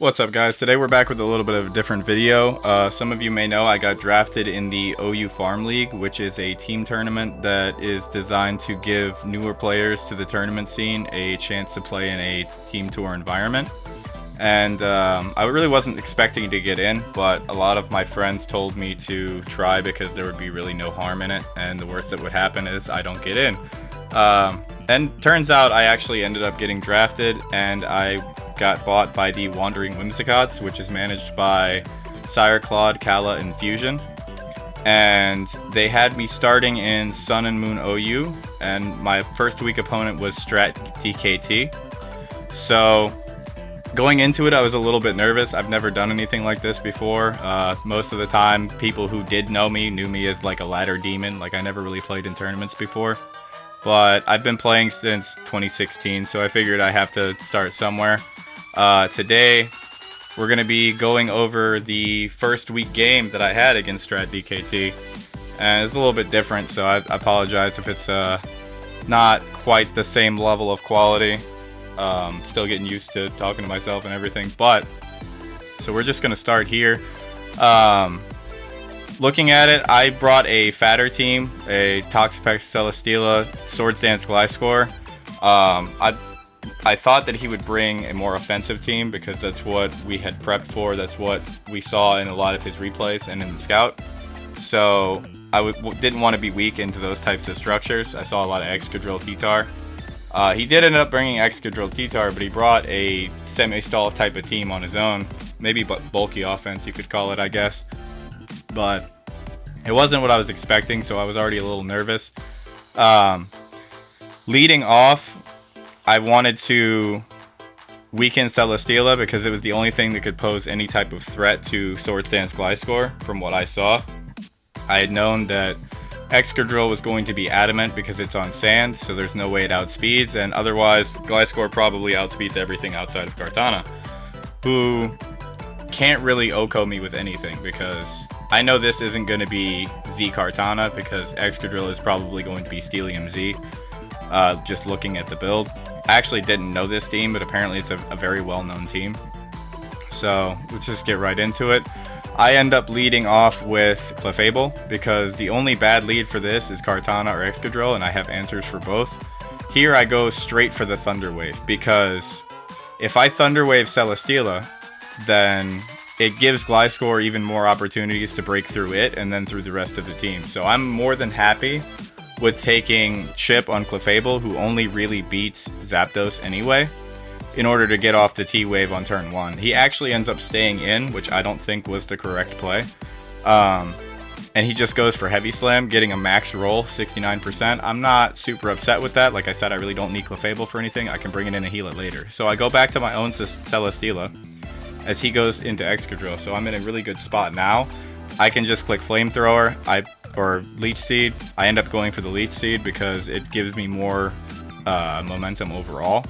What's up, guys? Today we're back with a little bit of a different video. Some of you may know I got drafted in the OU Farm League, which is a team tournament that is designed to give newer players to the tournament scene a chance to play in a team tour environment. And I really wasn't expecting to get in, but a lot of my friends told me to try because there would be really no harm in it, and the worst that would happen is I don't get in. And turns out I actually ended up getting drafted, and I got bought by the Wandering Whimsicots, which is managed by Sire Claude, Kala, and Fusion. And they had me starting in Sun and Moon OU, and my first week opponent was Strat DKT. So going into it, I was a little bit nervous. I've never done anything like this before. Most of the time, people who did know me knew me as like a ladder demon. Like, I never really played in tournaments before. But I've been playing since 2016, so I figured I have to start somewhere. Today, we're going to be going over the first week game that I had against Strat DKT. And it's a little bit different, so I apologize if it's not quite the same level of quality. Still getting used to talking to myself and everything. But, so we're just going to start here. Looking at it, I brought a fatter team, a Toxapex Celesteela, Swords Dance Gliscor. I thought that he would bring a more offensive team because that's what we had prepped for. That's what we saw in a lot of his replays and in the scout. So I didn't want to be weak into those types of structures. I saw a lot of Excadrill T-Tar. He did end up bringing Excadrill T-Tar, but he brought a semi-stall type of team on his own. Maybe bulky offense, you could call it, I guess. But it wasn't what I was expecting, so I was already a little nervous. Leading off, I wanted to weaken Celesteela because it was the only thing that could pose any type of threat to Swords Dance Gliscor from what I saw. I had known that Excadrill was going to be adamant because it's on sand, so there's no way it outspeeds, and otherwise Gliscor probably outspeeds everything outside of Kartana, who can't really OHKO me with anything because I know this isn't going to be Z Kartana because Excadrill is probably going to be Steelium Z, just looking at the build. I actually didn't know this team, but apparently it's a very well-known team. So let's just get right into it. I end up leading off with Clefable because the only bad lead for this is Kartana or Excadrill, and I have answers for both. Here I go straight for the Thunder Wave because if I Thunder Wave Celesteela, then it gives Gliscor even more opportunities to break through it and then through the rest of the team. So I'm more than happy with taking Chip on Clefable, who only really beats Zapdos anyway, in order to get off the T-Wave on turn 1. He actually ends up staying in, which I don't think was the correct play. And he just goes for Heavy Slam, getting a max roll, 69%. I'm not super upset with that. Like I said, I really don't need Clefable for anything. I can bring it in and heal it later. So I go back to my own Celesteela as he goes into Excadrill. So I'm in a really good spot now. I can just click Flamethrower or Leech Seed. I end up going for the Leech Seed because it gives me more momentum overall.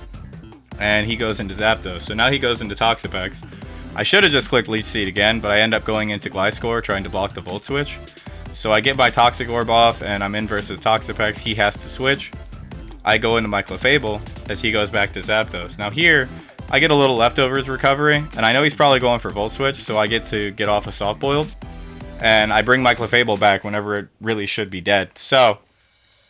And he goes into Zapdos. So now he goes into Toxapex. I should have just clicked Leech Seed again, but I end up going into Gliscor, trying to block the Volt Switch. So I get my Toxic Orb off, and I'm in versus Toxapex. He has to switch. I go into my Clefable as he goes back to Zapdos. Now here, I get a little Leftovers recovery, and I know he's probably going for Volt Switch, so I get to get off a Soft Boiled. And I bring my Clefable back whenever it really should be dead. So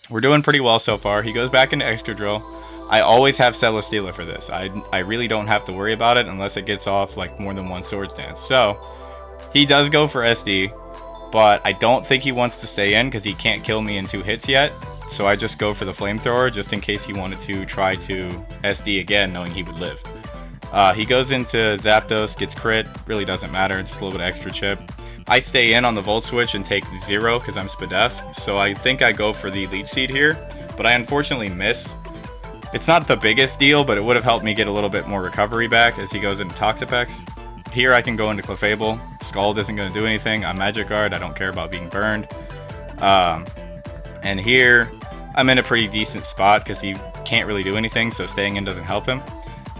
we're doing pretty well so far. He goes back into Excadrill. I always have Celesteela for this. I really don't have to worry about it unless it gets off like more than one Swords Dance. So he does go for SD, but I don't think he wants to stay in because he can't kill me in 2 hits yet. So I just go for the Flamethrower just in case he wanted to try to SD again, knowing he would live. He goes into Zapdos, gets crit, really doesn't matter, just a little bit of extra chip. I stay in on the Volt Switch and take 0 because I'm Spadef, so I think I go for the Leech Seed here, but I unfortunately miss. It's not the biggest deal, but it would have helped me get a little bit more recovery back as he goes into Toxapex. Here I can go into Clefable. Scald isn't going to do anything. I'm Magic Guard. I don't care about being burned. And here I'm in a pretty decent spot because he can't really do anything, so staying in doesn't help him.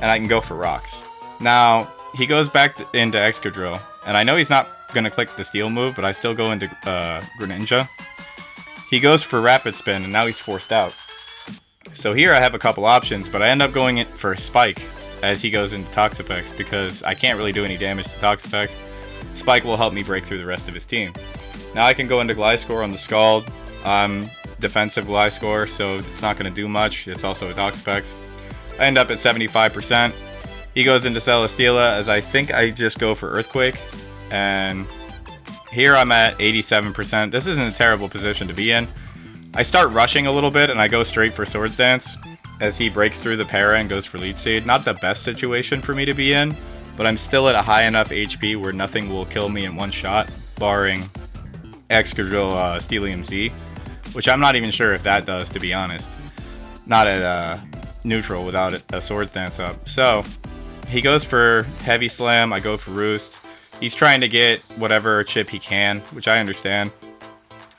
And I can go for Rocks. Now, he goes back into Excadrill, and I know he's not going to click the Steel move, but I still go into Greninja. He goes for Rapid Spin, and now he's forced out. So here I have a couple options, but I end up going in for a Spike. as he goes into Toxapex, because I can't really do any damage to Toxapex. Spike will help me break through the rest of his team. Now I can go into Gliscor on the Scald. Defensive Gliscor, so it's not going to do much. It's also a Toxapex. I end up at 75%. He goes into Celesteela, as I think I just go for Earthquake. And here I'm at 87%. This isn't a terrible position to be in. I start rushing a little bit, and I go straight for Swords Dance as he breaks through the para and goes for Leech Seed. Not the best situation for me to be in, but I'm still at a high enough HP where nothing will kill me in one shot, barring Excadrill Steelium Z, which I'm not even sure if that does, to be honest. Not at neutral without a Swords Dance up. So he goes for Heavy Slam, I go for Roost. He's trying to get whatever chip he can, which I understand.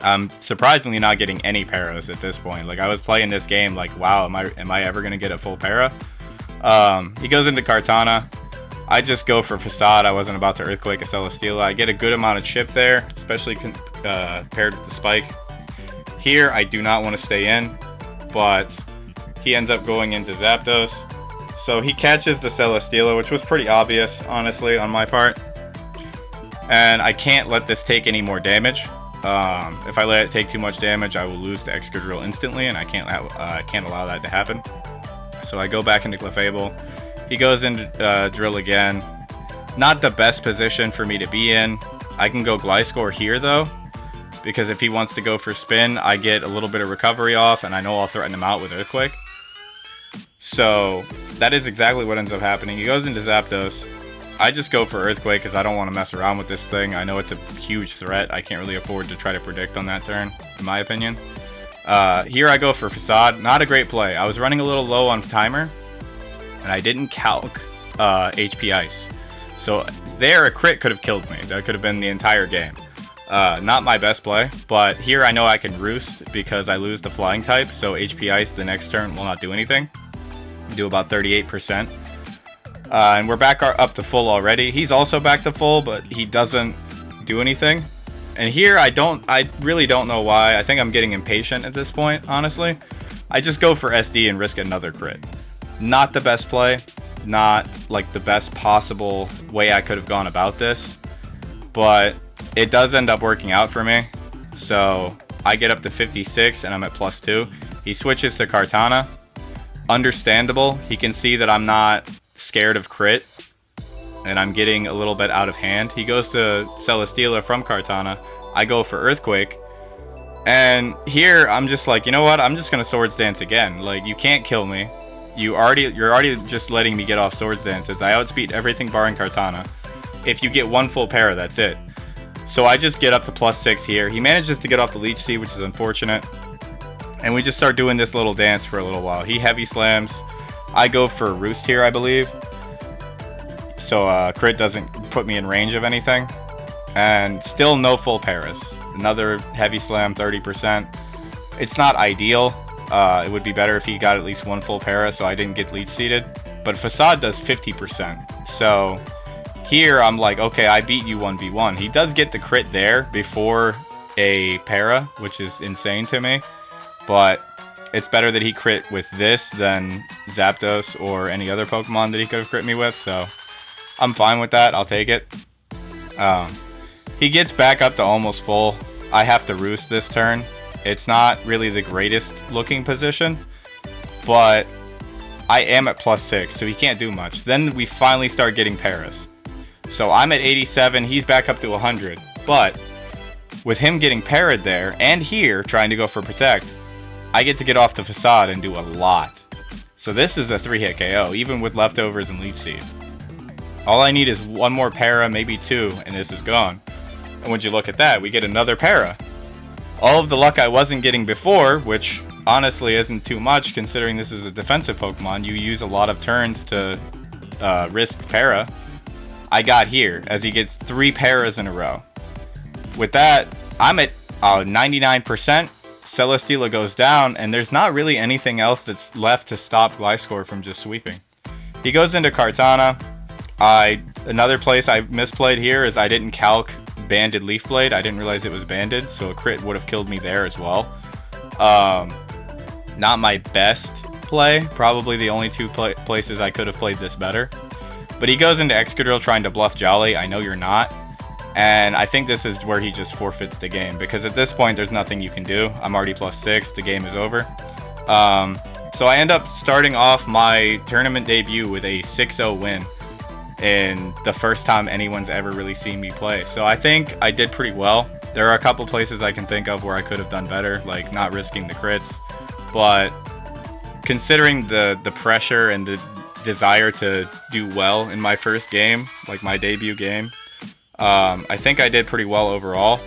I'm surprisingly not getting any paras at this point. Like, I was playing this game like, wow, am I ever going to get a full para? He goes into Kartana. I just go for Facade. I wasn't about to Earthquake a Celesteela. I get a good amount of chip there, especially paired with the Spike. Here, I do not want to stay in, but he ends up going into Zapdos. So he catches the Celesteela, which was pretty obvious, honestly, on my part. And I can't let this take any more damage. If I let it take too much damage, I will lose to Excadrill instantly, and I can't allow that to happen. So I go back into Clefable. He goes into Drill again. Not the best position for me to be in. I can go Gliscor here, though, because if he wants to go for Spin, I get a little bit of recovery off, and I know I'll threaten him out with Earthquake. So that is exactly what ends up happening. He goes into Zapdos. I just go for Earthquake because I don't want to mess around with this thing. I know it's a huge threat. I can't really afford to try to predict on that turn, in my opinion. Here I go for Facade. Not a great play. I was running a little low on timer, and I didn't calc HP Ice. So there, a crit could have killed me. That could have been the entire game. Not my best play, but here I know I can Roost because I lose the Flying type, so HP Ice the next turn will not do anything. Do about 38%. And we're back up to full already. He's also back to full, but he doesn't do anything. And here I really don't know why. I think I'm getting impatient at this point, honestly. I just go for SD and risk another crit. Not the best play. Not like the best possible way I could have gone about this. But it does end up working out for me. So I get up to 56 and I'm at +2. He switches to Kartana. Understandable. He can see that I'm not scared of crit, and I'm getting a little bit out of hand. He goes to Celesteela from Kartana. I go for Earthquake, and here I'm just like, you know what? I'm just gonna Swords Dance again. Like, you can't kill me. You're already just letting me get off Swords Dances. I outspeed everything barring Kartana. If you get one full para, that's it. So I just get up to +6 here. He manages to get off the Leech Seed, which is unfortunate. And we just start doing this little dance for a little while. He Heavy Slams. I go for Roost here, I believe. So crit doesn't put me in range of anything. And still no full paras. Another Heavy Slam, 30%. It's not ideal. It would be better if he got at least one full para, so I didn't get Leech Seeded. But Facade does 50%. So here I'm like, okay, I beat you 1v1. He does get the crit there before a para, which is insane to me. But it's better that he crit with this than Zapdos or any other Pokemon that he could have crit me with, so I'm fine with that. I'll take it. He gets back up to almost full. I have to Roost this turn. It's not really the greatest looking position, but I am at +6, so he can't do much. Then we finally start getting paras. So I'm at 87, he's back up to 100, but with him getting parried there, and here trying to go for Protect, I get to get off the Facade and do a lot. So this is a 3-hit KO, even with leftovers and Leech Seed. All I need is one more para, maybe two, and this is gone. And would you look at that, we get another para. All of the luck I wasn't getting before, which honestly isn't too much considering this is a defensive Pokemon, you use a lot of turns to risk para, I got here, as he gets 3 paras in a row. With that, I'm at 99%. Celesteela goes down, and there's not really anything else that's left to stop Gliscor from just sweeping. He goes into Kartana. Another place I misplayed here is I didn't calc Banded Leaf Blade. I didn't realize it was banded, so a crit would have killed me there as well. Not my best play. Probably the only two places I could have played this better. But he goes into Excadrill trying to bluff Jolly. I know you're not. And I think this is where he just forfeits the game, because at this point there's nothing you can do. I'm already +6. The game is over. So I end up starting off my tournament debut with a 6-0 win in the first time anyone's ever really seen me play. So I think I did pretty well. There are a couple places I can think of where I could have done better, like not risking the crits. But considering the pressure and the desire to do well in my first game, like my debut game, I think I did pretty well overall.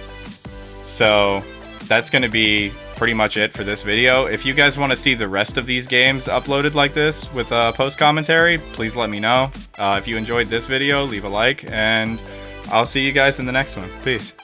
So that's going to be pretty much it for this video. If you guys want to see the rest of these games uploaded like this with post commentary, please let me know. If you enjoyed this video, leave a like, and I'll see you guys in the next one. Peace.